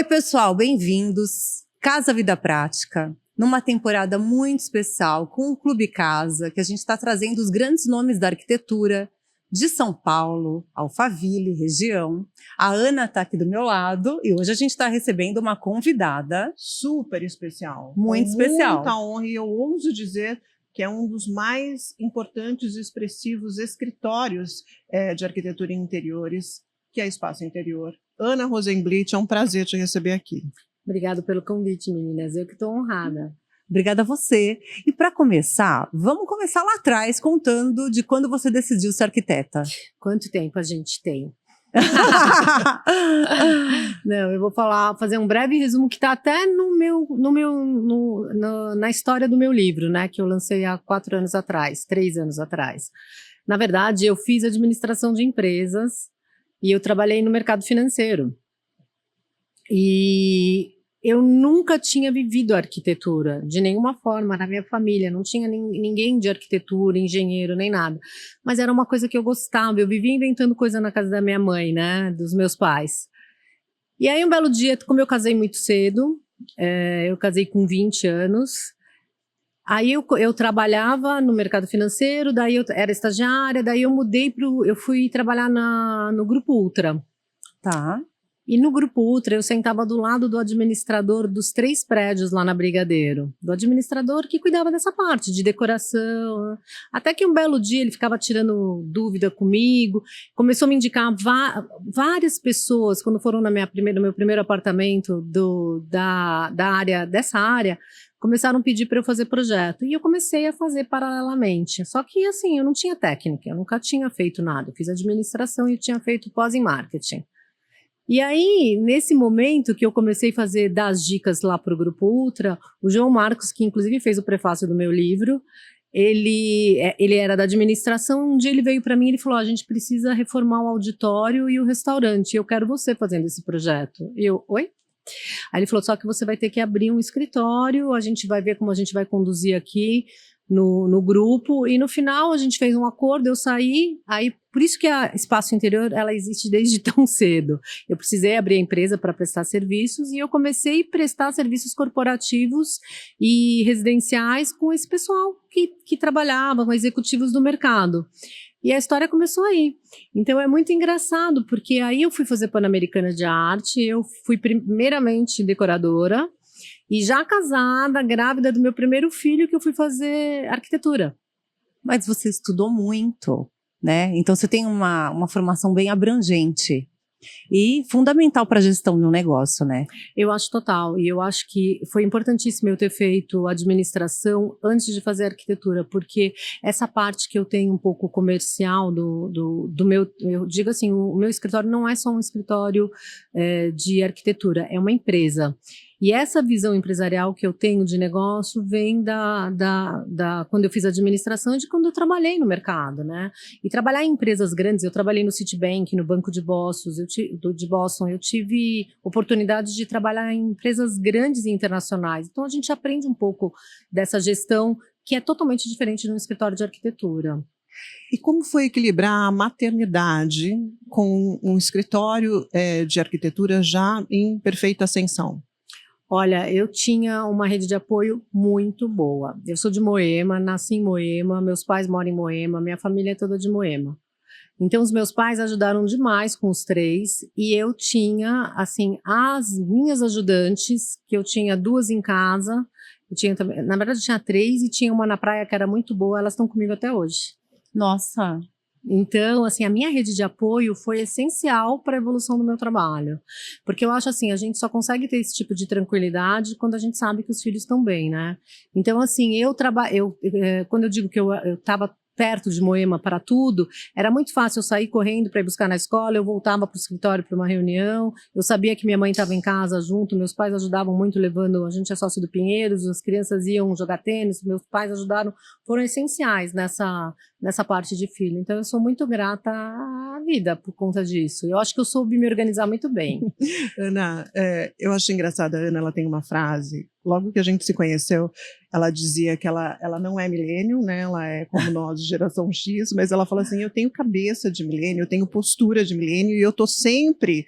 Oi, pessoal, bem-vindos. Casa Vida Prática, numa temporada muito especial com o Clube Casa, que a gente está trazendo os grandes nomes da arquitetura de São Paulo, Alphaville, região. A Ana está aqui do meu lado e hoje a gente está recebendo uma convidada super especial. Muito especial. Muita honra, e eu ouso dizer que é um dos mais importantes e expressivos escritórios de arquitetura em interiores, que é Espaço Interior. Ana Rosenblit, é um prazer te receber aqui. Obrigada pelo convite, meninas. Eu que estou honrada. Obrigada a você. E para começar, vamos começar lá atrás, contando de quando você decidiu ser arquiteta. Quanto tempo a gente tem? Não, eu vou fazer um breve resumo que está até na história do meu livro, né? Que eu lancei há 3 anos atrás. Na verdade, eu fiz administração de empresas e eu trabalhei no mercado financeiro. E eu nunca tinha vivido arquitetura, de nenhuma forma, na minha família, não tinha ninguém de arquitetura, engenheiro, nem nada. Mas era uma coisa que eu gostava, eu vivia inventando coisa na casa da minha mãe, né, dos meus pais. E aí um belo dia, como eu casei muito cedo, eu casei com 20 anos, aí eu trabalhava no mercado financeiro, daí eu era estagiária, daí eu fui trabalhar no Grupo Ultra. Tá. E no Grupo Ultra, eu sentava do lado do administrador dos 3 prédios lá na Brigadeiro. Do administrador que cuidava dessa parte de decoração. Até que um belo dia ele ficava tirando dúvida comigo. Começou a me indicar várias pessoas, quando foram no meu primeiro apartamento dessa área, começaram a pedir para eu fazer projeto. E eu comecei a fazer paralelamente. Só que, assim, eu não tinha técnica, eu nunca tinha feito nada. Eu fiz administração e tinha feito pós em marketing. E aí, nesse momento que eu comecei a dar as dicas lá para o Grupo Ultra, o João Marcos, que inclusive fez o prefácio do meu livro, ele era da administração, um dia ele veio para mim e falou, a gente precisa reformar o auditório e o restaurante, eu quero você fazendo esse projeto. E eu, oi? Aí ele falou, só que você vai ter que abrir um escritório, a gente vai ver como a gente vai conduzir aqui no grupo, e no final a gente fez um acordo, eu saí, aí por isso que a Espaço Interior, ela existe desde tão cedo. Eu precisei abrir a empresa para prestar serviços, e eu comecei a prestar serviços corporativos e residenciais com esse pessoal que trabalhava, com executivos do mercado. E a história começou aí. Então é muito engraçado, porque aí eu fui fazer Pan-Americana de Arte, eu fui primeiramente decoradora, e já casada, grávida do meu primeiro filho, que eu fui fazer arquitetura. Mas você estudou muito, né? Então você tem uma formação bem abrangente e fundamental para a gestão de um negócio, né? Eu acho total, e eu acho que foi importantíssimo eu ter feito administração antes de fazer arquitetura, porque essa parte que eu tenho um pouco comercial do meu, eu digo assim, o meu escritório não é só um escritório de arquitetura, é uma empresa. E essa visão empresarial que eu tenho de negócio vem quando eu fiz administração e de quando eu trabalhei no mercado, né? E trabalhar em empresas grandes, eu trabalhei no Citibank, no Banco de Boston, eu tive oportunidade de trabalhar em empresas grandes e internacionais. Então a gente aprende um pouco dessa gestão que é totalmente diferente de um escritório de arquitetura. E como foi equilibrar a maternidade com um escritório de arquitetura já em perfeita ascensão? Olha, eu tinha uma rede de apoio muito boa. Eu sou de Moema, nasci em Moema, meus pais moram em Moema, minha família é toda de Moema. Então, os meus pais ajudaram demais com os 3, e eu tinha, assim, as minhas ajudantes, que eu tinha 2 em casa, na verdade, eu tinha 3, e tinha uma na praia que era muito boa, elas estão comigo até hoje. Nossa! Então, assim, a minha rede de apoio foi essencial para a evolução do meu trabalho. Porque eu acho assim, a gente só consegue ter esse tipo de tranquilidade quando a gente sabe que os filhos estão bem, né? Então, assim, quando eu digo que eu estava perto de Moema para tudo, era muito fácil eu sair correndo para ir buscar na escola, eu voltava para o escritório para uma reunião, eu sabia que minha mãe estava em casa junto, meus pais ajudavam muito levando, a gente é sócio do Pinheiros, as crianças iam jogar tênis, meus pais ajudaram, foram essenciais nessa parte de filho, então eu sou muito grata à vida por conta disso, eu acho que eu soube me organizar muito bem. Ana, eu acho engraçada, a Ana, ela tem uma frase logo que a gente se conheceu, ela dizia que ela não é millennial, né? Ela é como nós, de geração X, mas ela fala assim, eu tenho cabeça de millennial, eu tenho postura de millennial e eu estou sempre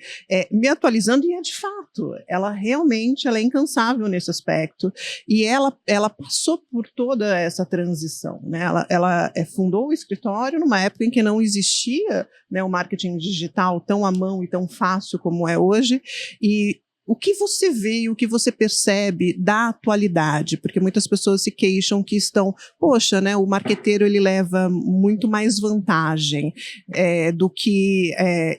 me atualizando, e é de fato, ela realmente ela é incansável nesse aspecto, e ela passou por toda essa transição, né? Ela fundou o escritório numa época em que não existia, né, o marketing digital tão à mão e tão fácil como é hoje, e o que você vê, o que você percebe da atualidade? Porque muitas pessoas se queixam que poxa, né, o marqueteiro ele leva muito mais vantagem do que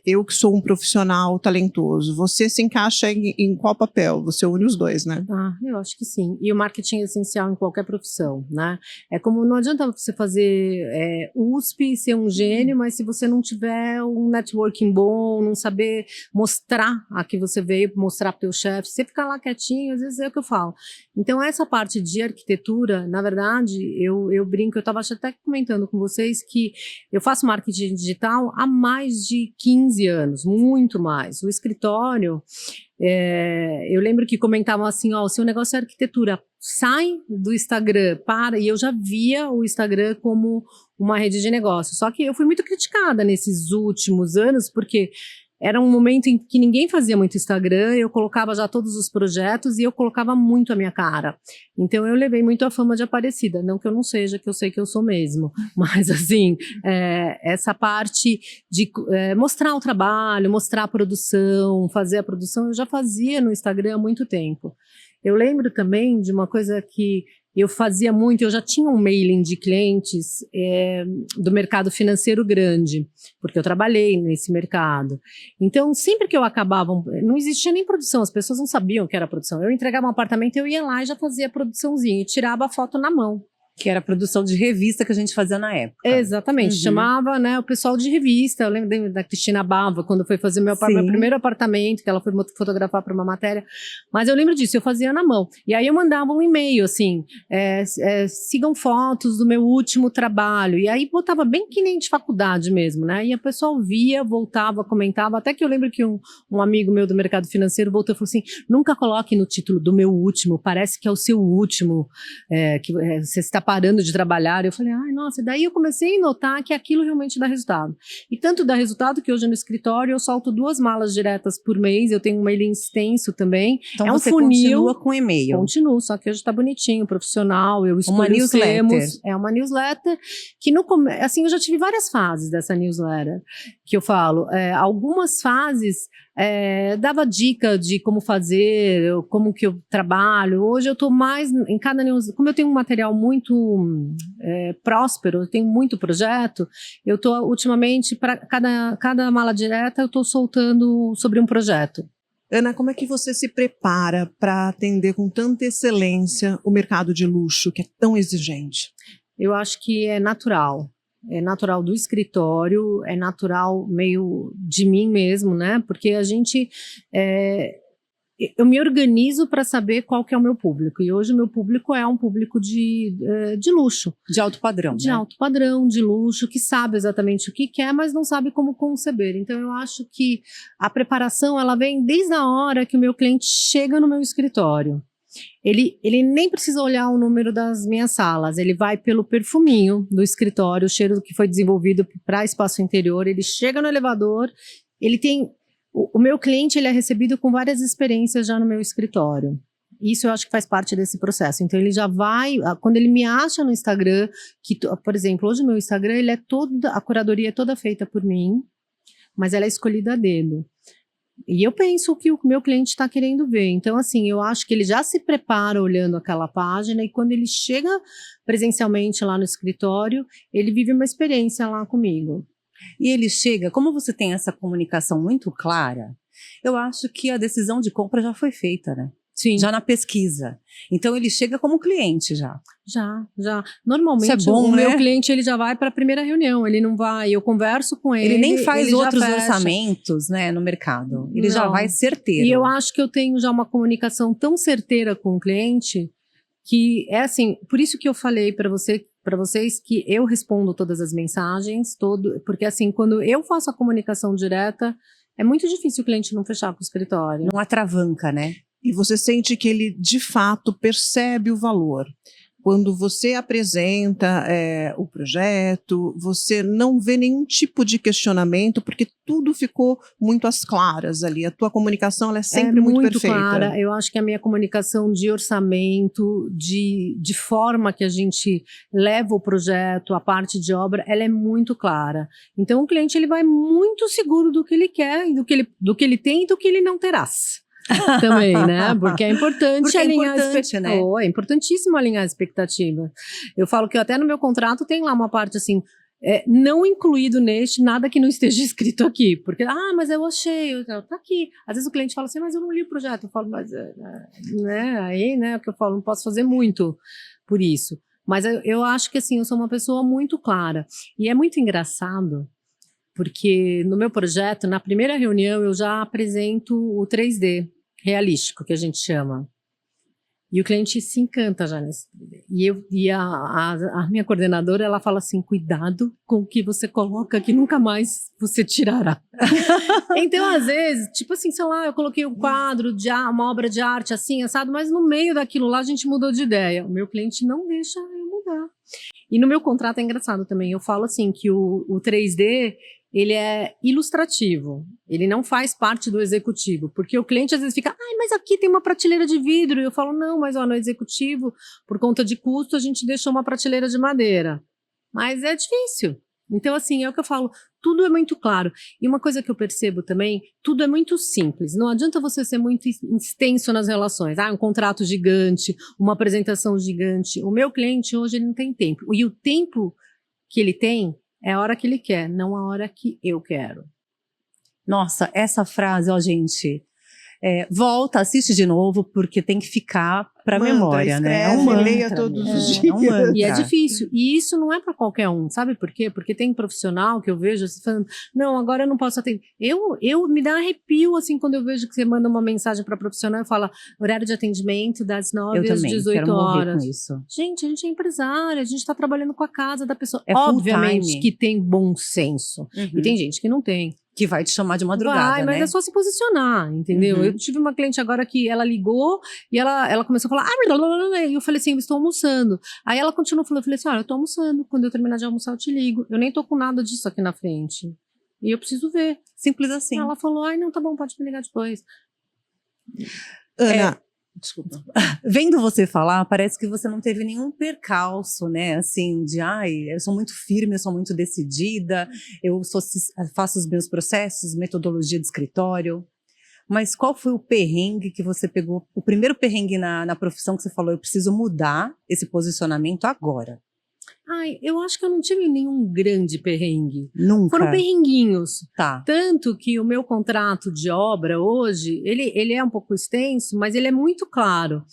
eu que sou um profissional talentoso. Você se encaixa em qual papel? Você une os dois, né? Eu acho que sim. E o marketing é essencial em qualquer profissão, né? É como, não adianta você fazer USP e ser um gênio, mas se você não tiver um networking bom, não saber mostrar a que você veio, mostrar para o teu chefe, você ficar lá quietinho, às vezes é o que eu falo. Então, essa parte de arquitetura, na verdade, eu brinco, eu estava até comentando com vocês que eu faço marketing digital há mais de 15 anos, muito mais. O escritório, eu lembro que comentavam assim, ó, o seu negócio é arquitetura, sai do Instagram, e eu já via o Instagram como uma rede de negócio, só que eu fui muito criticada nesses últimos anos, porque era um momento em que ninguém fazia muito Instagram, eu colocava já todos os projetos e eu colocava muito a minha cara. Então eu levei muito a fama de Aparecida, não que eu não seja, que eu sei que eu sou mesmo, mas assim, essa parte de mostrar o trabalho, mostrar a produção, fazer a produção, eu já fazia no Instagram há muito tempo. Eu lembro também de uma coisa que eu fazia muito, eu já tinha um mailing de clientes do mercado financeiro grande, porque eu trabalhei nesse mercado. Então, sempre que eu acabava, não existia nem produção, as pessoas não sabiam o que era produção. Eu entregava um apartamento, eu ia lá e já fazia a produçãozinha, e tirava a foto na mão. Que era a produção de revista que a gente fazia na época. Exatamente, chamava, né, o pessoal de revista. Eu lembro da Cristina Bava, quando foi fazer meu primeiro apartamento, que ela foi fotografar para uma matéria. Mas eu lembro disso, eu fazia na mão. E aí eu mandava um e-mail, assim, sigam fotos do meu último trabalho. E aí botava bem que nem de faculdade mesmo, né? E a pessoa via, voltava, comentava. Até que eu lembro que um amigo meu do mercado financeiro voltou e falou assim, nunca coloque no título do meu último, parece que é o seu último, que você está parando de trabalhar. Eu falei, nossa, daí eu comecei a notar que aquilo realmente dá resultado. E tanto dá resultado que hoje no escritório eu solto 2 malas diretas por mês, eu tenho um mailing extenso também. Então um você funil, continua com e-mail? Continuo, só que hoje está bonitinho, profissional, eu escolho uma newsletter. Termos, é uma newsletter que assim, eu já tive várias fases dessa newsletter, que eu falo, algumas fases dava dica de como fazer, como que eu trabalho. Hoje eu estou mais em cada newsletter, como eu tenho um material muito próspero, eu tenho muito projeto, eu estou ultimamente, para cada mala direta, eu estou soltando sobre um projeto. Ana, como é que você se prepara para atender com tanta excelência o mercado de luxo, que é tão exigente? Eu acho que é natural do escritório, é natural meio de mim mesmo, né? Porque a gente, eu me organizo para saber qual que é o meu público, e hoje o meu público é um público de luxo. De alto padrão, de alto padrão, de luxo, que sabe exatamente o que quer, mas não sabe como conceber. Então eu acho que a preparação, ela vem desde a hora que o meu cliente chega no meu escritório. Ele nem precisa olhar o número das minhas salas, ele vai pelo perfuminho do escritório, o cheiro que foi desenvolvido para espaço interior, ele chega no elevador, ele tem... O meu cliente, ele é recebido com várias experiências já no meu escritório. Isso eu acho que faz parte desse processo. Então ele já vai, quando ele me acha no Instagram, que, por exemplo, hoje o meu Instagram, a curadoria é toda feita por mim, mas ela é escolhida a dedo. E eu penso o que o meu cliente está querendo ver. Então, assim, eu acho que ele já se prepara olhando aquela página, e quando ele chega presencialmente lá no escritório, ele vive uma experiência lá comigo. E ele chega, como você tem essa comunicação muito clara, eu acho que a decisão de compra já foi feita, né? Sim. Já na pesquisa. Então ele chega como cliente já. Já. Normalmente isso é bom, o né? meu cliente, ele já vai para a primeira reunião, ele não vai, eu converso com ele. Ele nem faz ele outros orçamentos, né, no mercado. Ele já vai certeiro. E eu acho que eu tenho já uma comunicação tão certeira com o cliente, que é assim, por isso que eu falei para vocês que eu respondo todas as mensagens, porque assim, quando eu faço a comunicação direta, é muito difícil o cliente não fechar com o escritório. Não atravanca, né? E você sente que ele, de fato, percebe o valor. Quando você apresenta o projeto, você não vê nenhum tipo de questionamento, porque tudo ficou muito às claras ali. A tua comunicação ela é sempre muito perfeita. Clara. Eu acho que a minha comunicação de orçamento, de forma que a gente leva o projeto, a parte de obra, ela é muito clara. Então o cliente ele vai muito seguro do que ele quer, do que ele tem e do que ele não terá. Também, né? Porque é importante alinhar né? É importantíssimo alinhar a expectativa. Eu falo que até no meu contrato tem lá uma parte assim, não incluído neste nada que não esteja escrito aqui, porque mas eu achei, tá aqui. Às vezes o cliente fala assim, mas eu não li o projeto. Eu falo, mas né? Aí, né? O que eu falo, não posso fazer muito por isso. Mas eu acho que assim, eu sou uma pessoa muito clara e é muito engraçado. Porque no meu projeto, na primeira reunião, eu já apresento o 3D realístico, que a gente chama. E o cliente se encanta já nesse 3D. E a minha coordenadora, ela fala assim, cuidado com o que você coloca que nunca mais você tirará. Então, às vezes, tipo assim, sei lá, eu coloquei um quadro, uma obra de arte assim, assado, mas no meio daquilo lá a gente mudou de ideia. O meu cliente não deixa eu mudar. E no meu contrato é engraçado também, eu falo assim, que o 3D... ele é ilustrativo, ele não faz parte do executivo, porque o cliente às vezes fica, mas aqui tem uma prateleira de vidro, e eu falo, não, mas no executivo, por conta de custo, a gente deixou uma prateleira de madeira, mas é difícil. Então assim, é o que eu falo, tudo é muito claro, e uma coisa que eu percebo também, tudo é muito simples, não adianta você ser muito extenso nas relações, um contrato gigante, uma apresentação gigante, o meu cliente hoje ele não tem tempo, e o tempo que ele tem, é a hora que ele quer, não a hora que eu quero. Nossa, essa frase, gente, volta, assiste de novo, porque tem que ficar para a memória, escreve, né? É um mantra, leia todos os dias. É um mantra. E é difícil, e isso não é para qualquer um, sabe por quê? Porque tem profissional que eu vejo assim, falando, não, agora eu não posso atender. Eu me dá arrepio, assim, quando eu vejo que você manda uma mensagem para profissional e fala, horário de atendimento das 9 às 18 quero morrer horas. Com isso. Gente, a gente é empresária, a gente está trabalhando com a casa da pessoa. É obviamente que tem bom senso, e tem gente que não tem. Que vai te chamar de madrugada, mas né? é só se posicionar, entendeu? Eu tive uma cliente agora que ela ligou e ela começou a falar, e eu falei assim, eu estou almoçando. Aí ela continuou falando, eu falei assim, olha, eu estou almoçando, quando eu terminar de almoçar eu te ligo. Eu nem tô com nada disso aqui na frente. E eu preciso ver. Simples assim. Ela falou, não, tá bom, pode me ligar depois. Ana, desculpa. Vendo você falar, parece que você não teve nenhum percalço, né? Assim, eu sou muito firme, eu sou muito decidida, faço os meus processos, metodologia de escritório. Mas qual foi o perrengue que você pegou? O primeiro perrengue na profissão que você falou, eu preciso mudar esse posicionamento agora. Eu acho que eu não tive nenhum grande perrengue. Nunca? Foram perrenguinhos. Tá. Tanto que o meu contrato de obra hoje, ele é um pouco extenso, mas ele é muito claro.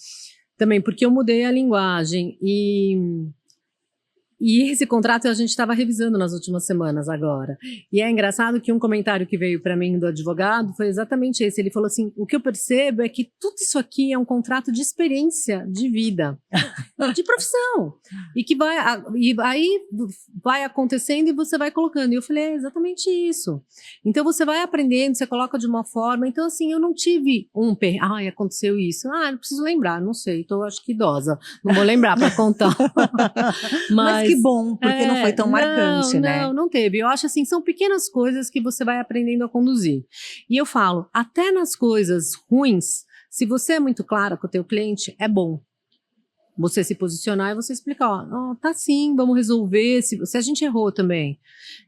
Também porque eu mudei a linguagem e esse contrato a gente estava revisando nas últimas semanas agora. E é engraçado que um comentário que veio para mim do advogado foi exatamente esse. Ele falou assim, o que eu percebo é que tudo isso aqui é um contrato de experiência de vida, de profissão. E que aí vai acontecendo e você vai colocando. E eu falei, é exatamente isso. Então você vai aprendendo, você coloca de uma forma. Então assim, eu não tive aconteceu isso. Eu preciso lembrar, não sei, estou acho que idosa. Não vou lembrar para contar. Mas que bom, porque não foi tão marcante, né? Não teve. Eu acho assim, são pequenas coisas que você vai aprendendo a conduzir. E eu falo, até nas coisas ruins, se você é muito clara com o teu cliente, é bom você se posicionar e você explicar, tá sim, vamos resolver, se a gente errou também.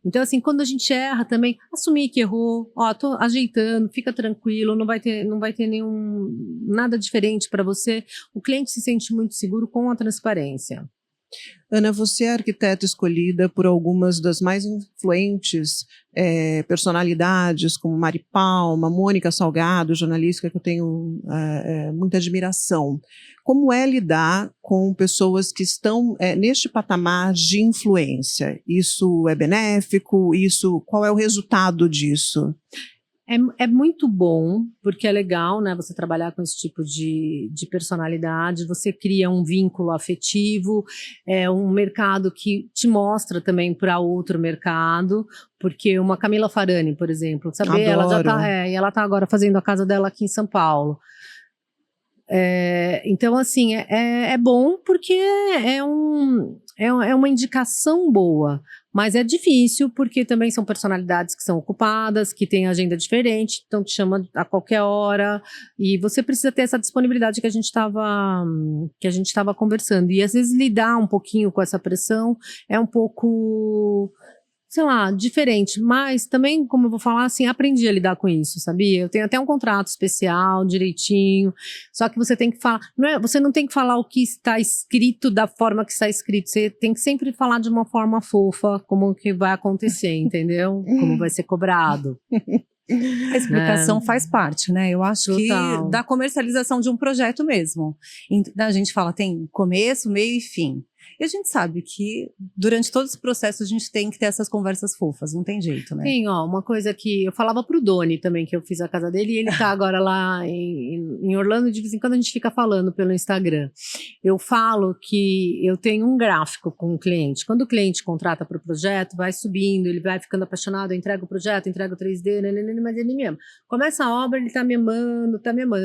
Então assim, quando a gente erra também, assumir que errou, tô ajeitando, fica tranquilo, não vai ter nada diferente para você. O cliente se sente muito seguro com a transparência. Ana, você é arquiteta escolhida por algumas das mais influentes personalidades, como Mari Palma, Mônica Salgado, jornalista que eu tenho muita admiração. Como é lidar com pessoas que estão neste patamar de influência? Isso é benéfico? Qual é o resultado disso? É muito bom, porque é legal, né, você trabalhar com esse tipo de personalidade, você cria um vínculo afetivo, é um mercado que te mostra também para outro mercado, porque uma Camila Farani, por exemplo, sabe, ela já tá agora fazendo a casa dela aqui em São Paulo. Então, assim, é bom porque é uma indicação boa, mas é difícil porque também são personalidades que são ocupadas, que têm agenda diferente, então te chama a qualquer hora, e você precisa ter essa disponibilidade que a gente estava conversando. E às vezes lidar um pouquinho com essa pressão é um pouco, sei lá, diferente, mas também, como eu vou falar, assim, aprendi a lidar com isso, sabia? Eu tenho até um contrato especial, direitinho, só que você tem que falar, você não tem que falar o que está escrito da forma que está escrito, você tem que sempre falar de uma forma fofa, como que vai acontecer, entendeu? Como vai ser cobrado. A explicação faz parte, né? Eu acho Total. que da comercialização de um projeto mesmo. A gente fala, tem começo, meio e fim. E a gente sabe que durante todo esse processo a gente tem que ter essas conversas fofas, não tem jeito, né? Tem, uma coisa que eu falava pro Doni também, que eu fiz a casa dele, e ele tá agora lá em Orlando, de vez em quando a gente fica falando pelo Instagram. Eu falo que eu tenho um gráfico com o cliente. Quando o cliente contrata para o projeto, vai subindo, ele vai ficando apaixonado, eu entrego o projeto, entrego o 3D, mas ele me ama. Começa a obra, ele tá me amando.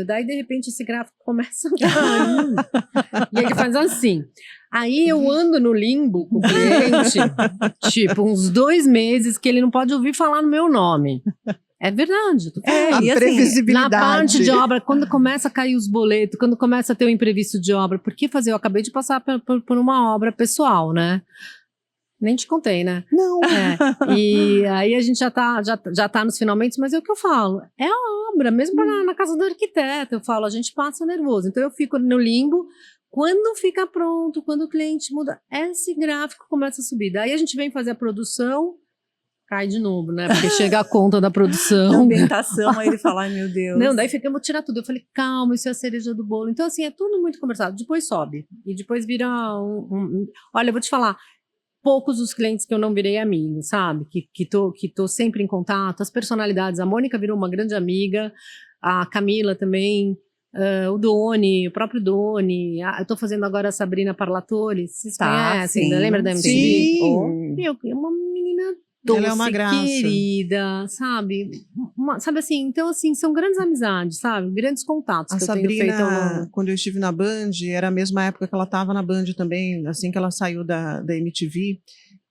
Daí, de repente, esse gráfico começa a cair. E ele faz assim. Aí eu ando no limbo com o cliente, tipo, uns 2 meses que ele não pode ouvir falar no meu nome. É verdade. A e assim, previsibilidade. Na parte de obra, quando começa a cair os boletos, quando começa a ter o imprevisto de obra, por que fazer? Eu acabei de passar por uma obra pessoal, né? Nem te contei, né? Não. E aí a gente já tá nos finalmente, mas é o que eu falo. É a obra, mesmo na casa do arquiteto. Eu falo, a gente passa nervoso. Então eu fico no limbo. Quando fica pronto, quando o cliente muda, esse gráfico começa a subir. Daí a gente vem fazer a produção, cai de novo, né? Porque chega a conta da produção. Da ambientação, aí ele fala, ai meu Deus. Não, daí ficamos tirar tudo. Eu falei, calma, isso é a cereja do bolo. Então, assim, é tudo muito conversado. Depois sobe. E depois vira Olha, eu vou te falar, poucos os clientes que eu não virei amigo, sabe? Que tô sempre em contato. As personalidades, a Mônica virou uma grande amiga, a Camila também. O Doni, o próprio Doni, eu tô fazendo agora a Sabrina Parlatore, vocês conhecem, sim, lembra da MTV? Sim. É uma menina doce, Ela é uma graça. querida, sabe? Sabe assim, então assim, são grandes amizades, sabe? Grandes contatos A que eu tenho feito ao Sabrina, longo. quando eu estive na Band, era a mesma época que ela estava na Band também, assim que ela saiu da MTV.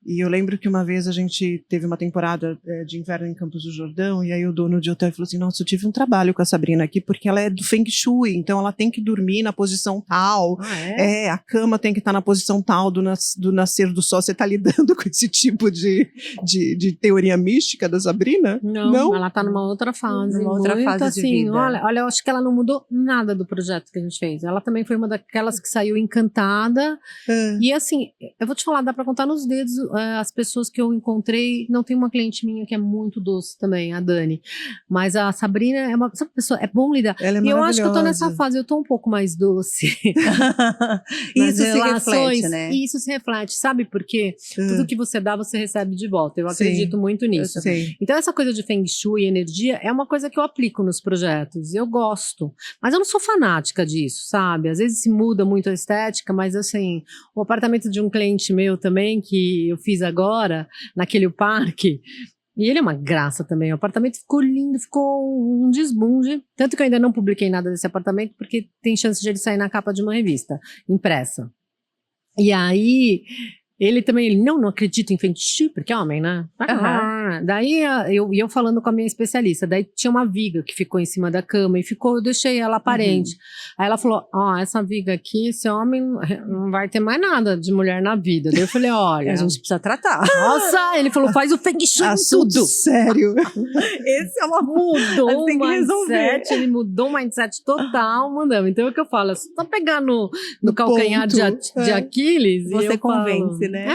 E eu lembro que uma vez a gente teve uma temporada de inverno em Campos do Jordão, e aí o dono de hotel falou assim, nossa, eu tive um trabalho com a Sabrina aqui, porque ela é do Feng Shui, então ela tem que dormir na posição tal, a cama tem que estar na posição tal do nascer do sol. Você está lidando com esse tipo de teoria mística da Sabrina? Não, ela tá numa outra fase. Numa outra fase de assim, vida. Olha, eu acho que ela não mudou nada do projeto que a gente fez. Ela também foi uma daquelas que saiu encantada. E assim, eu vou te falar, dá pra contar nos dedos as pessoas que eu encontrei. Não tem uma cliente minha que é muito doce também, a Dani. Mas a Sabrina é uma pessoa, é bom lidar. Ela é E eu acho que eu tô maravilhosa. nessa fase, eu tô um pouco mais doce. Isso se reflete, né? E isso se reflete, sabe por quê? Tudo que você dá, você recebe de volta. Eu Sim. acredito muito nisso. Sei. Então essa coisa de Feng Shui e energia é uma coisa que eu aplico nos projetos. Eu gosto. Mas eu não sou fanática disso, sabe? Às vezes se muda muito a estética, mas assim, o apartamento de um cliente meu também, que eu fiz agora, naquele parque, e ele é uma graça também. O apartamento ficou lindo, ficou um desbunde. Tanto que eu ainda não publiquei nada desse apartamento, porque tem chance de ele sair na capa de uma revista impressa. E aí, ele também, não acredito em Feng Shui, porque é homem, né? Daí, eu falando com a minha especialista, daí tinha uma viga que ficou em cima da cama, e eu deixei ela aparente. Aí ela falou, essa viga aqui, esse homem não vai ter mais nada de mulher na vida. Daí eu falei, olha... A gente precisa tratar. Nossa, ele falou, faz o Feng Shui em Assunto tudo. sério. Esse é uma... Mudou tem o que resolver. mindset, ele mudou o mindset total, mandamos. Então é o que eu falo, é só pegar no calcanhar ponto, de Aquiles. Você e eu convence, falo, né?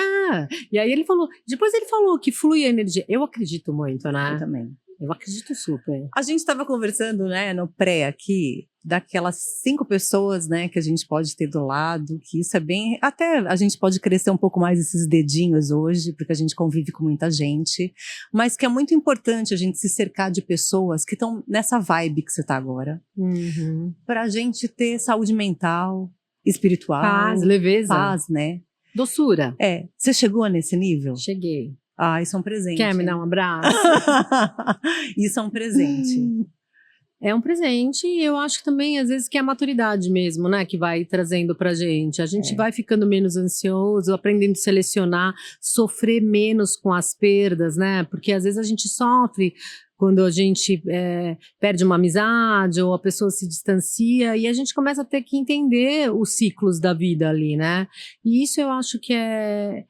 E aí depois ele falou que flui a energia. Eu acredito muito, Eu né? também. Eu acredito super. A gente estava conversando, né, no pré aqui, daquelas 5 pessoas, né, que a gente pode ter do lado, que isso é bem... Até a gente pode crescer um pouco mais esses dedinhos hoje, porque a gente convive com muita gente, mas que é muito importante a gente se cercar de pessoas que estão nessa vibe que você está agora, pra gente ter saúde mental, espiritual, Paz, leveza, paz, né? doçura. Você chegou nesse nível? Cheguei. Isso é um presente. Quer me dar um abraço? Isso é um presente. É um presente e eu acho também, às vezes, que é a maturidade mesmo, né? Que vai trazendo pra gente. A gente vai ficando menos ansioso, aprendendo a selecionar, sofrer menos com as perdas, né? Porque às vezes a gente sofre quando a gente perde uma amizade ou a pessoa se distancia e a gente começa a ter que entender os ciclos da vida ali, né? E isso eu acho que é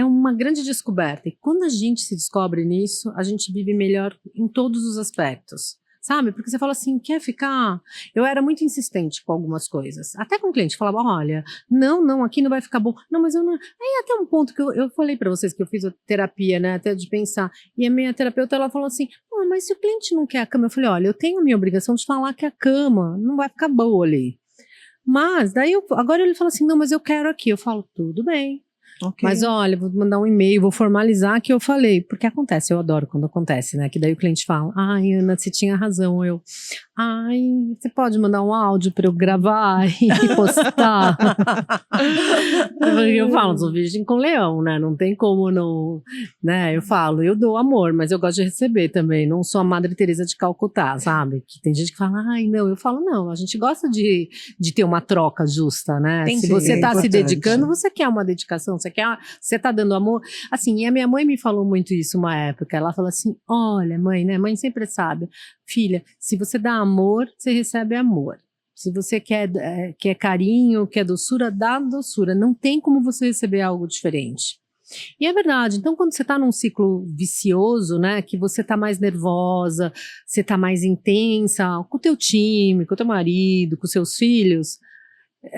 uma grande descoberta. E quando a gente se descobre nisso, a gente vive melhor em todos os aspectos. Sabe? Porque você fala assim, quer ficar? Eu era muito insistente com algumas coisas. Até com o cliente, falava, olha, não, aqui não vai ficar bom. Não, mas eu não... Aí até um ponto que eu falei pra vocês que eu fiz a terapia, né? Até de pensar. E a minha terapeuta, ela falou assim, mas se o cliente não quer a cama? Eu falei, olha, eu tenho a minha obrigação de falar que a cama não vai ficar boa ali. Mas, daí, agora ele fala assim, não, mas eu quero aqui. Eu falo, tudo bem. Okay. Mas olha, vou mandar um e-mail, vou formalizar que eu falei, porque acontece, eu adoro quando acontece, né, que daí o cliente fala, ai Ana, você tinha razão, você pode mandar um áudio para eu gravar e postar? Eu falo, sou virgem com leão, né, não tem como não, né, eu falo, eu dou amor, mas eu gosto de receber também, não sou a Madre Teresa de Calcutá, sabe, que tem gente que fala, não, eu falo, não, a gente gosta de ter uma troca justa, né, se você tá se dedicando, você quer uma dedicação, você tá dando amor, assim, e a minha mãe me falou muito isso uma época, ela falou assim, olha mãe, né, mãe sempre sabe, filha, se você dá amor, você recebe amor, se você quer carinho, quer doçura, dá doçura, não tem como você receber algo diferente. E é verdade, então quando você tá num ciclo vicioso, né, que você tá mais nervosa, você tá mais intensa, com o teu time, com o teu marido, com os seus filhos,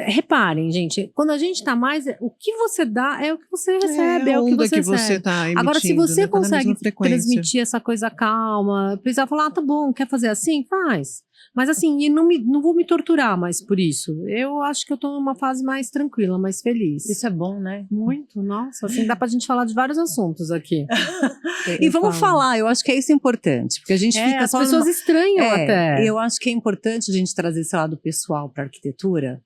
reparem, gente, quando a gente tá mais, o que você dá é o que você recebe, é o que você recebe. Tá emitindo, agora, se você consegue transmitir essa coisa calma, precisar falar, tá bom, quer fazer assim? Faz. Mas assim, e não vou me torturar mais por isso. Eu acho que eu tô numa fase mais tranquila, mais feliz. Isso é bom, né? Muito, nossa, assim, dá pra gente falar de vários assuntos aqui. E vamos falar, eu acho que é isso importante, porque a gente fica as pessoas estranham até. Eu acho que é importante a gente trazer esse lado pessoal pra arquitetura,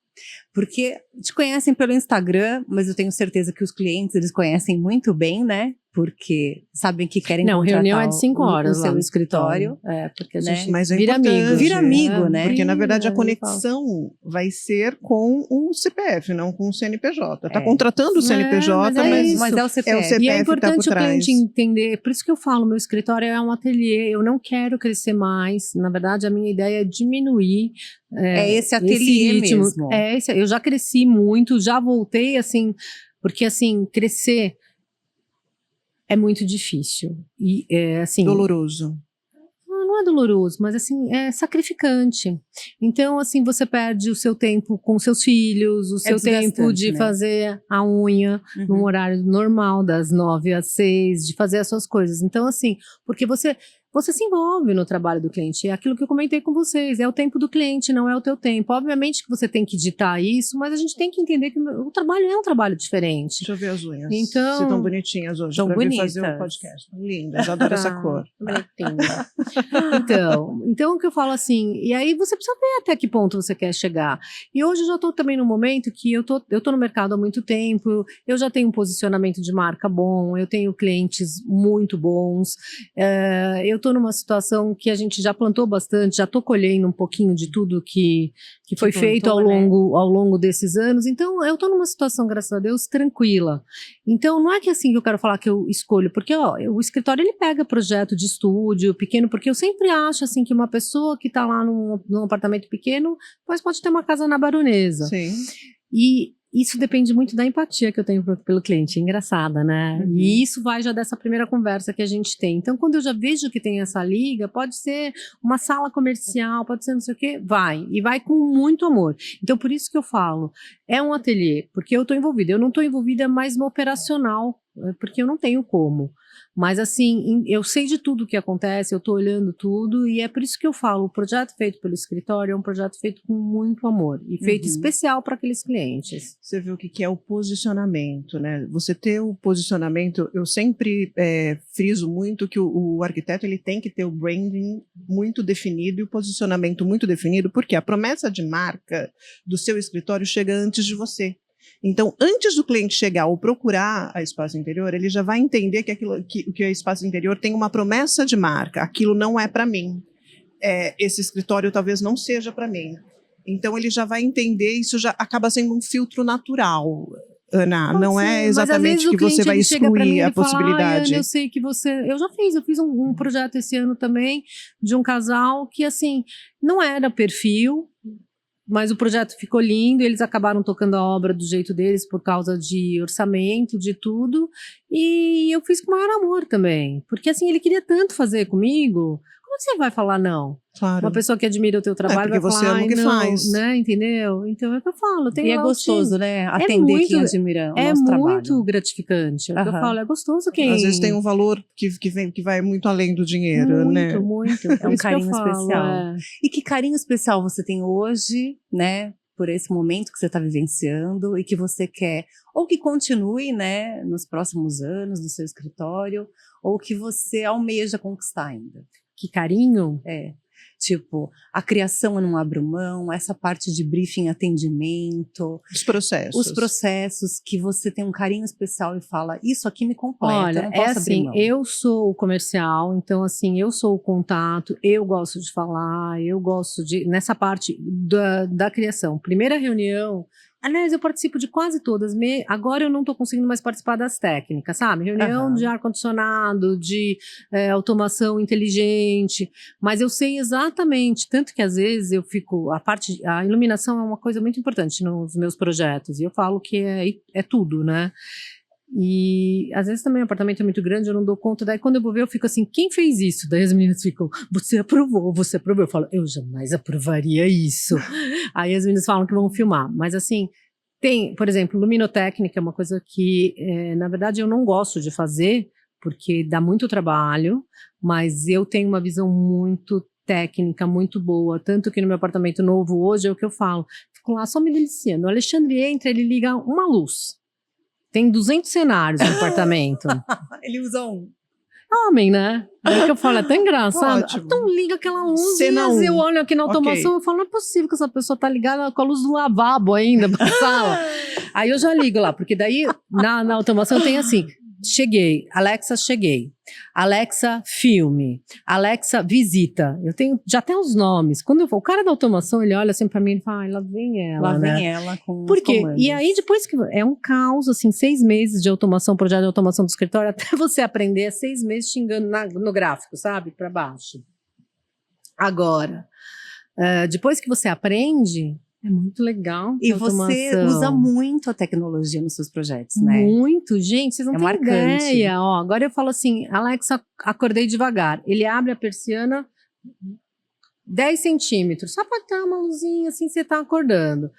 porque te conhecem pelo Instagram, mas eu tenho certeza que os clientes, eles conhecem muito bem, né? Porque sabem que querem contratar reunião é de 5 horas no seu escritório. Porque a gente mas vira amigo. Vira amigo, né? Porque, na verdade, a conexão vai ser com o CPF, não com o CNPJ. Tá contratando o CNPJ, mas é o CPF. E é importante tá o cliente entender, por isso que eu falo, meu escritório é um ateliê, eu não quero crescer mais, na verdade, a minha ideia é diminuir esse ateliê ritmo. mesmo. Eu já cresci muito, já voltei, assim, porque, assim, crescer é muito difícil. E, assim, doloroso. Não é doloroso, mas assim, é sacrificante. Então, assim, você perde o seu tempo com seus filhos, o seu tempo de fazer a unha num horário normal, das 9 às 6, de fazer as suas coisas. Então, assim, porque você se envolve no trabalho do cliente. É aquilo que eu comentei com vocês, é o tempo do cliente, não é o teu tempo. Obviamente que você tem que ditar isso, mas a gente tem que entender que o trabalho é um trabalho diferente. Deixa eu ver as unhas. Então, se estão bonitinhas hoje, tão bonitas. Fazer o podcast. Lindas, adoro essa cor. Então o que eu falo assim, e aí você precisa ver até que ponto você quer chegar. E hoje eu já estou também no momento que eu tô no mercado há muito tempo, eu já tenho um posicionamento de marca bom, eu tenho clientes muito bons, eu estou numa situação que a gente já plantou bastante, já estou colhendo um pouquinho de tudo que foi feito ao longo desses anos, então eu estou numa situação, graças a Deus, tranquila. Então não é que assim que eu quero falar que eu escolho, porque o escritório ele pega projeto de estúdio pequeno, porque eu sempre acho assim que uma pessoa que está lá num apartamento pequeno, mas pode ter uma casa na Baronesa. Sim. E isso depende muito da empatia que eu tenho pelo cliente, é engraçada, né? E isso vai já dessa primeira conversa que a gente tem. Então, quando eu já vejo que tem essa liga, pode ser uma sala comercial, pode ser não sei o quê, e vai com muito amor. Então, por isso que eu falo, é um ateliê, porque eu estou envolvida. Eu não estou envolvida mais no operacional, porque eu não tenho como. Mas assim, eu sei de tudo o que acontece, eu estou olhando tudo, e é por isso que eu falo, o projeto feito pelo escritório é um projeto feito com muito amor, e feito especial para aqueles clientes. Você vê o que é o posicionamento, né? Você ter o posicionamento, eu sempre friso muito que o arquiteto ele tem que ter o branding muito definido e o posicionamento muito definido, porque a promessa de marca do seu escritório chega antes de você. Então, antes do cliente chegar ou procurar a Espaço Interior, ele já vai entender que a Espaço Interior tem uma promessa de marca, aquilo não é para mim. esse escritório talvez não seja para mim. Então ele já vai entender, isso já acaba sendo um filtro natural, Ana, não é exatamente que você vai excluir a possibilidade. Eu sei que você... Eu fiz um projeto esse ano também, de um casal que, assim, não era perfil, mas o projeto ficou lindo, eles acabaram tocando a obra do jeito deles por causa de orçamento, de tudo, e eu fiz com o maior amor também, porque assim, ele queria tanto fazer comigo, como é que você vai falar não? Claro. Uma pessoa que admira o teu trabalho vai você falar, ama o que não, faz. né, entendeu? Então é o que eu falo. E é gostoso, né, atender quem admira o nosso trabalho. É muito gratificante, é o que eu falo, é gostoso quem... Às vezes tem um valor que vai muito além do dinheiro, né? Muito. É um carinho especial. E que carinho especial você tem hoje, né, por esse momento que você está vivenciando e que você quer, ou que continue, né, nos próximos anos do seu escritório, ou que você almeja conquistar ainda. Que carinho? Tipo, a criação eu não abro mão, essa parte de briefing, atendimento. Os processos que você tem um carinho especial e fala, isso aqui me completa, olha, eu não posso abrir mão. Eu sou o comercial, então assim, eu sou o contato, eu gosto de falar, eu gosto de, nessa parte da criação. Primeira reunião, aliás, eu participo de quase todas, agora eu não estou conseguindo mais participar das técnicas, sabe? Reunião de ar-condicionado, de automação inteligente, mas eu sei exatamente, tanto que às vezes eu fico, a iluminação é uma coisa muito importante nos meus projetos, e eu falo que é tudo, né? E às vezes também o apartamento é muito grande, eu não dou conta, daí quando eu vou ver eu fico assim, quem fez isso? Daí as meninas ficam, você aprovou, eu falo, eu jamais aprovaria isso. Aí as meninas falam que vão filmar, mas assim, tem, por exemplo, luminotécnica é uma coisa que na verdade eu não gosto de fazer, porque dá muito trabalho, mas eu tenho uma visão muito técnica, muito boa, tanto que no meu apartamento novo hoje é o que eu falo, fico lá só me deliciando, o Alexandre entra, ele liga uma luz. Tem 200 cenários no apartamento. Ele usa um. Homem, né? É que eu falo, é tão engraçado. Ótimo. Então liga aquela luz Cena e eu olho aqui na automação, eu falo, não é possível que essa pessoa tá ligada com a luz do lavabo ainda pra sala. Aí eu já ligo lá, porque daí na automação tem assim, cheguei, Alexa filme, Alexa visita, eu tenho já tem os nomes, quando eu vou, o cara da automação, ele olha assim pra mim e fala, lá vem ela, lá né? vem ela com por quê? comandos. E aí depois que, é um caos, assim, 6 meses de automação, projeto de automação do escritório, até você aprender, é 6 meses xingando no gráfico, sabe, pra baixo. Agora, depois que você aprende, é muito legal. E você usa muito a tecnologia nos seus projetos, né? Muito, gente, vocês não têm marcante. ideia. Ó, agora eu falo assim, Alexa, acordei devagar. Ele abre a persiana 10 centímetros, só para dar uma luzinha assim, você tá acordando.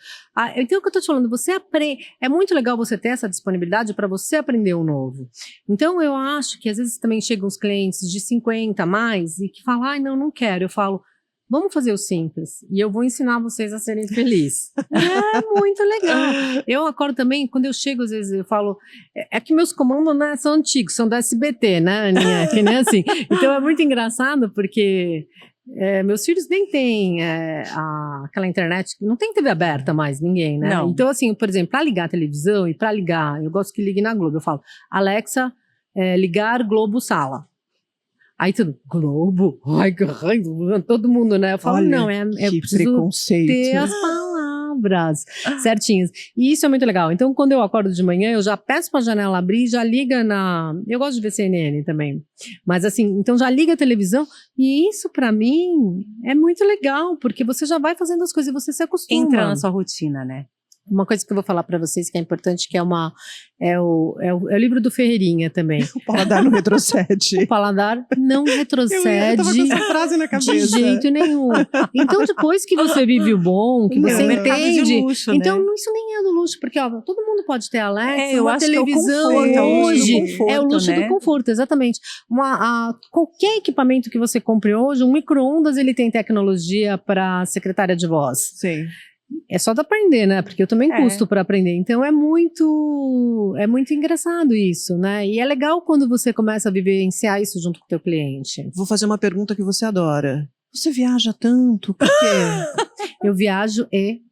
Então o que eu tô te falando, você aprende, é muito legal você ter essa disponibilidade para você aprender um novo. Então eu acho que às vezes também chegam os clientes de 50 a mais e que falam, ai não quero. Eu falo, vamos fazer o simples, e eu vou ensinar vocês a serem felizes. É muito legal. Eu acordo também, quando eu chego, às vezes eu falo, que meus comandos, né, são antigos, são da SBT, né, Aninha? Que nem assim. Então é muito engraçado, porque meus filhos nem têm aquela internet, não tem TV aberta mais, ninguém, né? Não. Então assim, por exemplo, para ligar a televisão e para ligar, eu gosto que ligue na Globo, eu falo, Alexa, ligar Globo Sala. Aí tudo, Globo, ai, que raiva, todo mundo, né? Eu falo, olha, não, que preciso preconceito. ter as palavras certinhas. E isso é muito legal. Então, quando eu acordo de manhã, eu já peço pra janela abrir, já liga eu gosto de ver CNN também. Mas assim, então já liga a televisão. E isso, pra mim, é muito legal, porque você já vai fazendo as coisas e você se acostuma. Entra na sua rotina, né? Uma coisa que eu vou falar para vocês que é importante, que é o livro do Ferreirinha também. O paladar não retrocede. O paladar não retrocede. Eu tava com essa frase na cabeça. De jeito nenhum. Então, depois que você vive o bom, que você entende. De luxo, então, né? isso nem é do luxo, porque ó, todo mundo pode ter Alexa, eu uma acho televisão que é o conforto, hoje. é o luxo do conforto, É o luxo né? do conforto, exatamente. Qualquer equipamento que você compre hoje, um micro-ondas, ele tem tecnologia para secretária de voz. Sim. É só de aprender, né? Porque eu também custo para aprender. Então é muito engraçado isso, né? E é legal quando você começa a vivenciar isso junto com o teu cliente. Vou fazer uma pergunta que você adora. Você viaja tanto? Por quê? Eu viajo e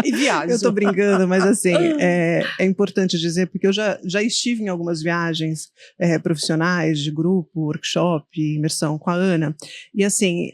E viajo. Eu tô brincando, mas assim, é importante dizer, porque eu já estive em algumas viagens profissionais, de grupo, workshop, imersão com a Ana, e assim,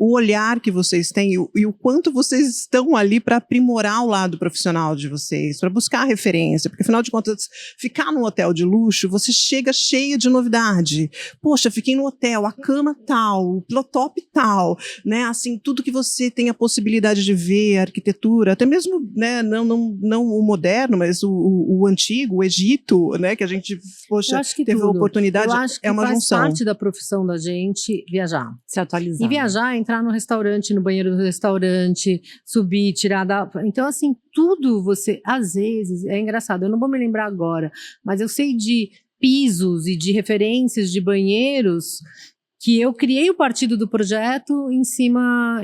o olhar que vocês têm e o quanto vocês estão ali para aprimorar o lado profissional de vocês, para buscar referência, porque afinal de contas, ficar num hotel de luxo, você chega cheio de novidade. Poxa, fiquei no hotel, a cama tal, o pilotop tal, né? Assim, tudo que você tem a possibilidade de ver, a arquitetura, até mesmo, né, não o moderno, mas o antigo, o Egito, né, que a gente, poxa, teve a oportunidade, eu acho que é uma faz junção. parte da profissão da gente viajar. Se atualizar. E viajar, entrar no restaurante, no banheiro do restaurante, subir, tirar da... Então, assim, tudo você... Às vezes, é engraçado, eu não vou me lembrar agora, mas eu sei de pisos e de referências de banheiros que eu criei o partido do projeto em cima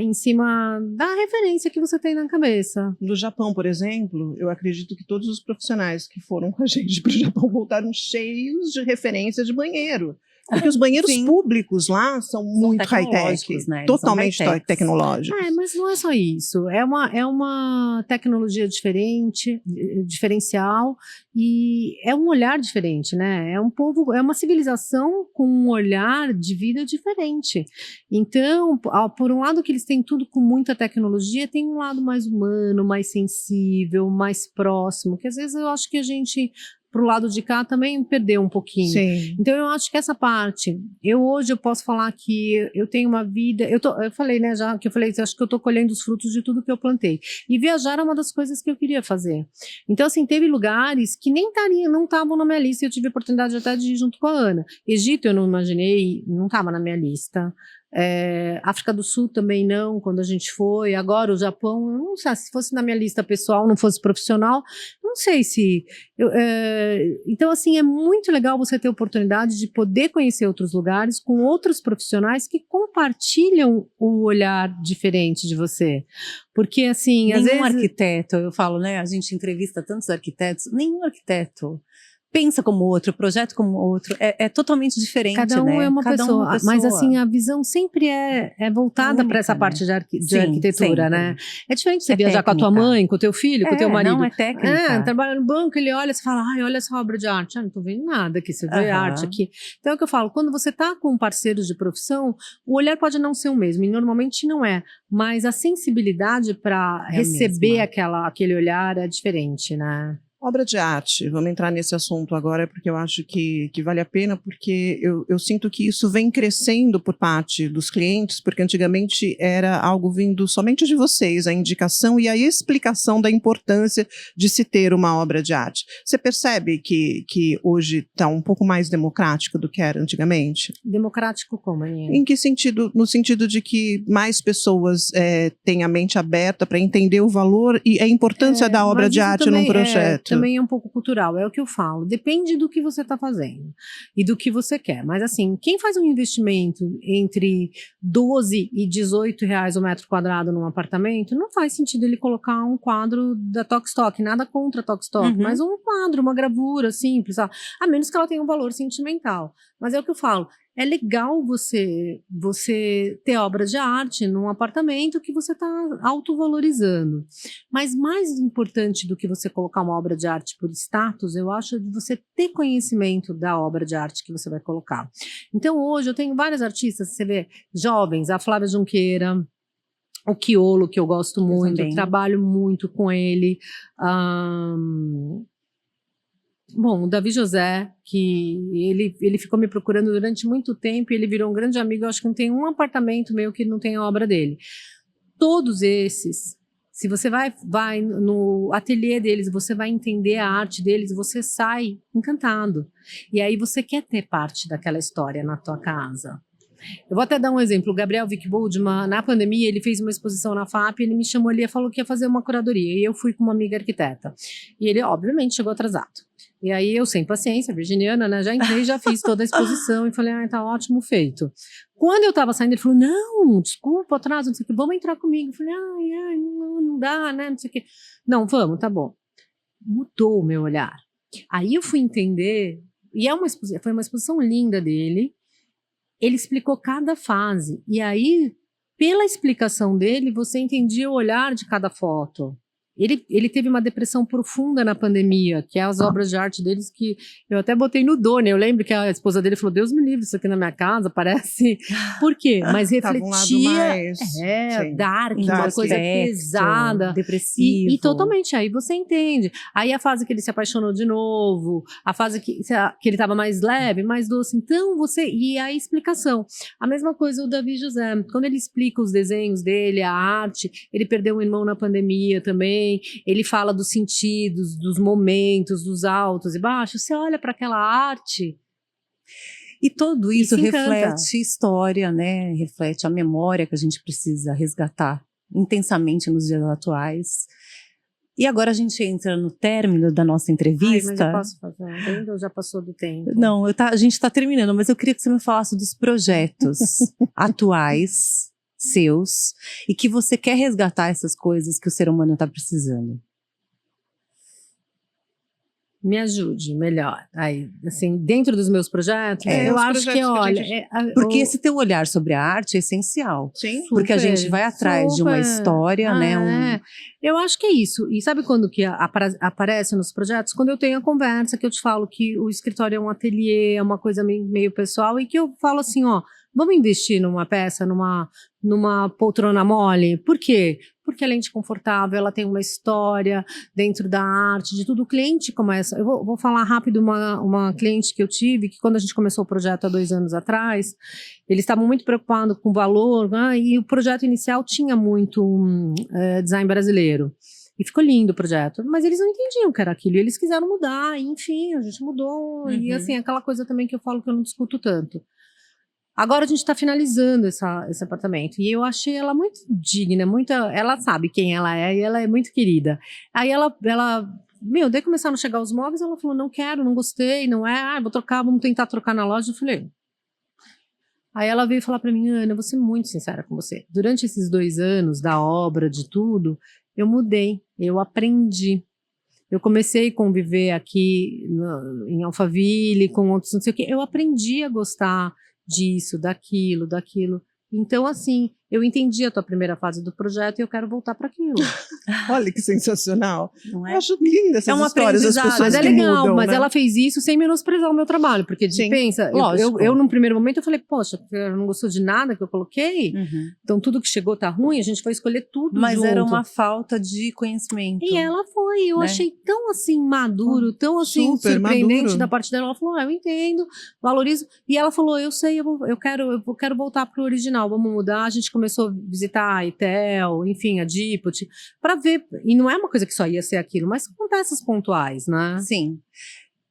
da referência que você tem na cabeça. No Japão, por exemplo, eu acredito que todos os profissionais que foram com a gente para o Japão voltaram cheios de referências de banheiro. Porque os banheiros públicos lá são muito high-tech, né? Totalmente tecnológicos. Mas não é só isso. É uma tecnologia diferente, diferencial, e é um olhar diferente, né? É um povo, é uma civilização com um olhar de vida diferente. Então, por um lado que eles têm tudo com muita tecnologia, tem um lado mais humano, mais sensível, mais próximo, que às vezes eu acho que a gente... pro lado de cá também perdeu um pouquinho. Sim. Então eu acho que essa parte, hoje eu posso falar que eu tenho uma vida, eu falei, né, já que eu falei, acho que eu tô colhendo os frutos de tudo que eu plantei. E viajar é uma das coisas que eu queria fazer. Então assim, teve lugares que não estavam na minha lista, e eu tive a oportunidade até de ir junto com a Ana. Egito eu não imaginei, não estava na minha lista. África do Sul também não, quando a gente foi. Agora o Japão, eu não sei, se fosse na minha lista pessoal, não fosse profissional, não sei se então assim, é muito legal você ter a oportunidade de poder conhecer outros lugares com outros profissionais que compartilham o olhar diferente de você, porque assim, às vezes arquiteto, eu falo, né, a gente entrevista tantos arquitetos, nenhum arquiteto pensa como outro, projeta como outro, é totalmente diferente, cada um, né? é uma pessoa, mas assim, a visão sempre é voltada para essa parte de arquitetura, sempre. né? É diferente você viajar com a tua mãe, com o teu filho, com o teu marido. Não, é técnica. Trabalha no banco, ele olha, você fala, ai, olha essa obra de arte. Não tô vendo nada aqui, você vê arte aqui. Então é o que eu falo, quando você tá com parceiros de profissão, o olhar pode não ser o mesmo, e normalmente não é, mas a sensibilidade para receber aquele olhar é diferente, né? Obra de arte, vamos entrar nesse assunto agora, porque eu acho que vale a pena, porque eu sinto que isso vem crescendo por parte dos clientes, porque antigamente era algo vindo somente de vocês, a indicação e a explicação da importância de se ter uma obra de arte. Você percebe que hoje está um pouco mais democrático do que era antigamente? Democrático como, Aninha? Em que sentido? No sentido de que mais pessoas têm a mente aberta para entender o valor e a importância da obra de arte num projeto. Também é um pouco cultural, é o que eu falo, depende do que você está fazendo e do que você quer, mas assim, quem faz um investimento entre 12 e 18 reais o metro quadrado num apartamento, não faz sentido ele colocar um quadro da Tokstok, nada contra a Tokstok, mas um quadro, uma gravura simples, a menos que ela tenha um valor sentimental, mas é o que eu falo, é legal você ter obras de arte num apartamento que você está autovalorizando. Mas mais importante do que você colocar uma obra de arte por status, eu acho de você ter conhecimento da obra de arte que você vai colocar. Então hoje eu tenho vários artistas, você vê, jovens, a Flávia Junqueira, o Quiolo, que eu gosto muito, eu trabalho muito com ele. Bom, o Davi José, que ele ficou me procurando durante muito tempo, e ele virou um grande amigo, eu acho que não tem um apartamento meu que não tenha obra dele. Todos esses, se você vai no ateliê deles, você vai entender a arte deles, você sai encantado. E aí você quer ter parte daquela história na tua casa. Eu vou até dar um exemplo, o Gabriel Wickbold, na pandemia, ele fez uma exposição na FAP, ele me chamou ali e falou que ia fazer uma curadoria, e eu fui com uma amiga arquiteta. E ele, obviamente, chegou atrasado. E aí eu, sem paciência, virginiana, né, já entrei, já fiz toda a exposição e falei, tá ótimo, feito. Quando eu tava saindo, ele falou, não, desculpa, atraso, não sei o que, vamos entrar comigo. Eu falei, não dá, né, não sei o que. Não, vamos, tá bom. Mudou o meu olhar. Aí eu fui entender, e foi uma exposição linda dele, ele explicou cada fase, e aí pela explicação dele, você entendia o olhar de cada foto. Ele teve uma depressão profunda na pandemia, que é as obras de arte deles que eu até botei no Doni. Eu lembro que a esposa dele falou, Deus me livre, isso aqui na minha casa parece... Por quê? Mas refletia... Tava um lado mais, dark, uma coisa pesada. Depressivo. E totalmente, aí você entende. Aí a fase que ele se apaixonou de novo, a fase que ele estava mais leve, mais doce. Então você... E a explicação. A mesma coisa o Davi José. Quando ele explica os desenhos dele, a arte, ele perdeu um irmão na pandemia também. Ele fala dos sentidos, dos momentos, dos altos e baixos. Você olha para aquela arte. E tudo isso se encanta. reflete história, né? Reflete a memória que a gente precisa resgatar intensamente nos dias atuais. E agora a gente entra no término da nossa entrevista. Mas eu posso fazer ainda ou já passou do tempo? Não, a gente está terminando, mas eu queria que você me falasse dos projetos atuais seus e que você quer resgatar essas coisas que o ser humano está precisando. Me ajude melhor. Aí, assim, dentro dos meus projetos, eu acho que, olha... Porque esse teu olhar sobre a arte é essencial. Sim. Porque a gente vai atrás de uma história, né? Eu acho que é isso. E sabe quando que aparece nos projetos? Quando eu tenho a conversa, que eu te falo que o escritório é um ateliê, é uma coisa meio pessoal, e que eu falo assim, ó, vamos investir numa peça, numa poltrona mole? Por quê? Porque ela é confortável, ela tem uma história dentro da arte, de tudo. O cliente começa... Eu vou falar rápido uma cliente que eu tive, que quando a gente começou o projeto há 2 anos atrás, eles estavam muito preocupados com o valor, né, e o projeto inicial tinha muito design brasileiro. E ficou lindo o projeto, mas eles não entendiam o que era aquilo, e eles quiseram mudar, e enfim, a gente mudou. E assim, aquela coisa também que eu falo que eu não discuto tanto. Agora a gente está finalizando esse apartamento. E eu achei ela muito digna, ela sabe quem ela é e ela é muito querida. Aí daí começaram a chegar os móveis, ela falou, não quero, não gostei, não é, vou trocar, vamos tentar trocar na loja. Eu falei... Aí ela veio falar para mim, Ana, eu vou ser muito sincera com você. Durante esses 2 anos da obra, de tudo, eu mudei, eu aprendi. Eu comecei a conviver aqui em Alphaville, com outros não sei o quê. Eu aprendi a gostar disso, daquilo. Então, assim, eu entendi a tua primeira fase do projeto e eu quero voltar para aquilo. Olha que sensacional. Não é? Eu acho linda essas histórias das pessoas mas é que legal, mudam, mas né? ela fez isso sem menosprezar o meu trabalho, porque pensa, eu num primeiro momento eu falei, poxa, não gostou de nada que eu coloquei, então tudo que chegou tá ruim, a gente foi escolher tudo Mas junto. era uma falta de conhecimento. E ela foi, eu achei tão assim maduro, tão assim super surpreendente maduro. da parte dela. Ela falou, eu entendo, valorizo. E ela falou, eu sei, eu quero voltar pro original, vamos mudar. A gente começou a visitar a Itel, enfim, a Dipot, para ver. E não é uma coisa que só ia ser aquilo, mas são peças pontuais, né? Sim.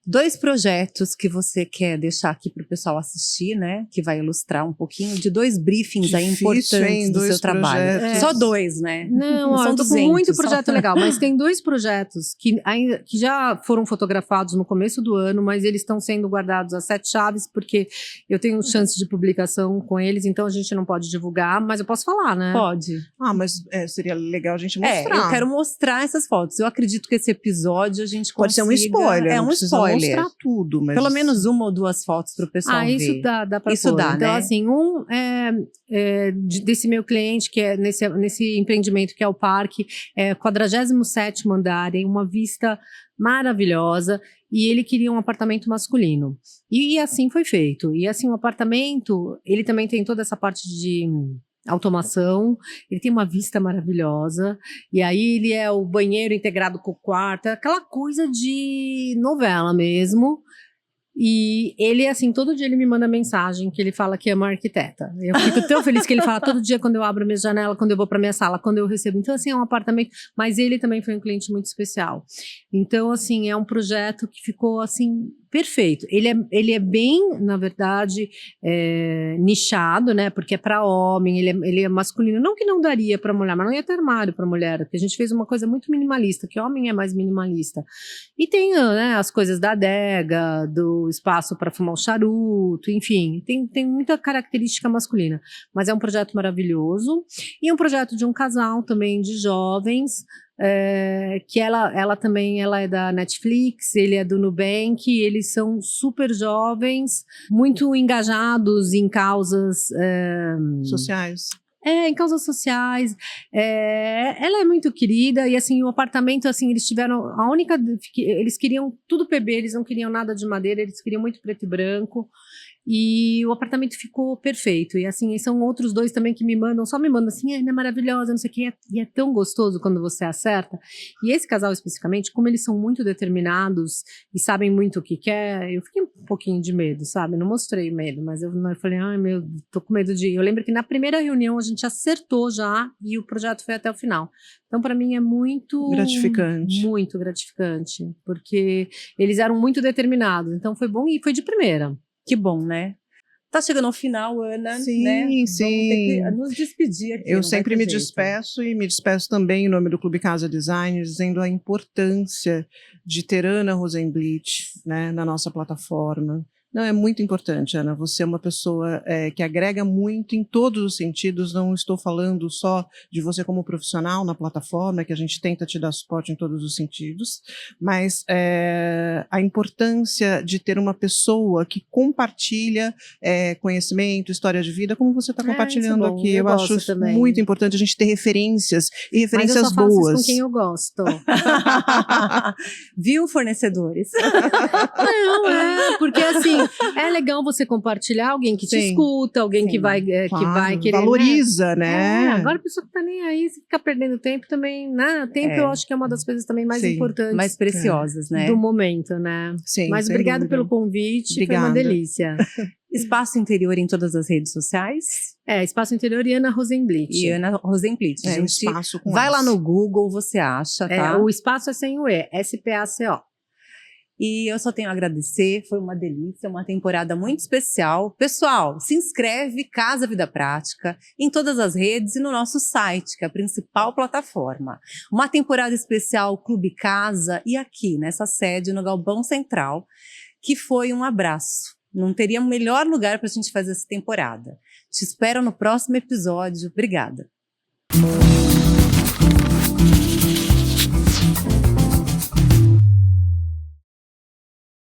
2 projetos que você quer deixar aqui para o pessoal assistir, né? Que vai ilustrar um pouquinho de 2 briefings aí importantes do seu trabalho. Só 2, né? Não, ó, são eu tô com 200, muito projeto legal, mas tem 2 projetos que já foram fotografados no começo do ano, mas eles estão sendo guardados a 7 chaves, porque eu tenho chance de publicação com eles, então a gente não pode divulgar, mas eu posso falar, né? Pode. Mas seria legal a gente mostrar. Eu quero mostrar essas fotos. Eu acredito que esse episódio a gente pode ser um spoiler. É um spoiler. Mostrar tudo, mas... Pelo menos 1 ou 2 fotos para o pessoal ver. Isso dá pra isso pôr. dá, então, né? assim, desse meu cliente, que é nesse empreendimento que é o parque, 47º andar, em uma vista maravilhosa, e ele queria um apartamento masculino. E assim foi feito. E assim, o apartamento, ele também tem toda essa parte de automação, ele tem uma vista maravilhosa, e aí ele é o banheiro integrado com o quarto, aquela coisa de novela mesmo. E ele, assim, todo dia ele me manda mensagem que ele fala que é uma arquiteta. Eu fico tão feliz que ele fala todo dia quando eu abro a minha janela, quando eu vou pra minha sala, quando eu recebo. Então, assim, é um apartamento... Mas ele também foi um cliente muito especial. Então, assim, é um projeto que ficou, assim, perfeito. Ele é bem, na verdade, nichado, né? Porque é para homem, ele é masculino. Não que não daria para mulher, mas não ia ter armário para mulher, porque a gente fez uma coisa muito minimalista, que homem é mais minimalista. E tem, né, as coisas da adega, do espaço para fumar o charuto, enfim, tem muita característica masculina. Mas é um projeto maravilhoso. E um projeto de um casal também de jovens, que ela também é da Netflix, ele é do Nubank, eles são super jovens, muito engajados em causas sociais. Em causas sociais. Ela é muito querida e, assim, o apartamento, assim, eles tiveram eles queriam tudo PB, eles não queriam nada de madeira, eles queriam muito preto e branco. E o apartamento ficou perfeito. E, assim, são outros dois também que me mandam assim, Ana é maravilhosa, não sei o quê. E é tão gostoso quando você acerta. E esse casal especificamente, como eles são muito determinados e sabem muito o que quer, eu fiquei um pouquinho de medo, sabe? Não mostrei medo, mas eu falei, ai meu, tô com medo de ir. Eu lembro que na primeira reunião a gente acertou já e o projeto foi até o final. Então, para mim, é muito gratificante, porque eles eram muito determinados. Então, foi bom e foi de primeira. Que bom, né? Tá chegando ao final, Ana, sim, né? Sim. Vamos ter que nos despedir aqui. Eu sempre me despeço e me despeço também em nome do Clube Casa Design, dizendo a importância de ter Ana Rosenblit, né, na nossa plataforma. Não, é muito importante, Ana. Você é uma pessoa que agrega muito em todos os sentidos. Não estou falando só de você como profissional na plataforma, que a gente tenta te dar suporte em todos os sentidos, mas a importância de ter uma pessoa que compartilha conhecimento, história de vida, como você está compartilhando aqui. Eu acho muito importante a gente ter referências e referências boas. Mas eu só faço isso com quem eu gosto. Viu, fornecedores? Não, porque assim, é legal você compartilhar alguém que te escuta, alguém que vai querer. Valoriza, né? Agora a pessoa que tá nem aí, se fica perdendo tempo também, né? Tempo eu acho que é uma das coisas também mais importantes. Mais preciosas, né? Do momento, né? Sim, mas obrigado pelo convite, Obrigada. Foi uma delícia. Espaço Interior em todas as redes sociais? Espaço Interior e Ana Rosenblit. E Ana Rosenblit. Espaço com vai lá no Google, você acha, tá? O espaço é sem o E, SPACO. E eu só tenho a agradecer, foi uma delícia, uma temporada muito especial. Pessoal, se inscreve, Casa Vida Prática, em todas as redes e no nosso site, que é a principal plataforma. Uma temporada especial Clube Casa e aqui, nessa sede, no Galpão Central, que foi um abraço. Não teria melhor lugar para a gente fazer essa temporada. Te espero no próximo episódio. Obrigada.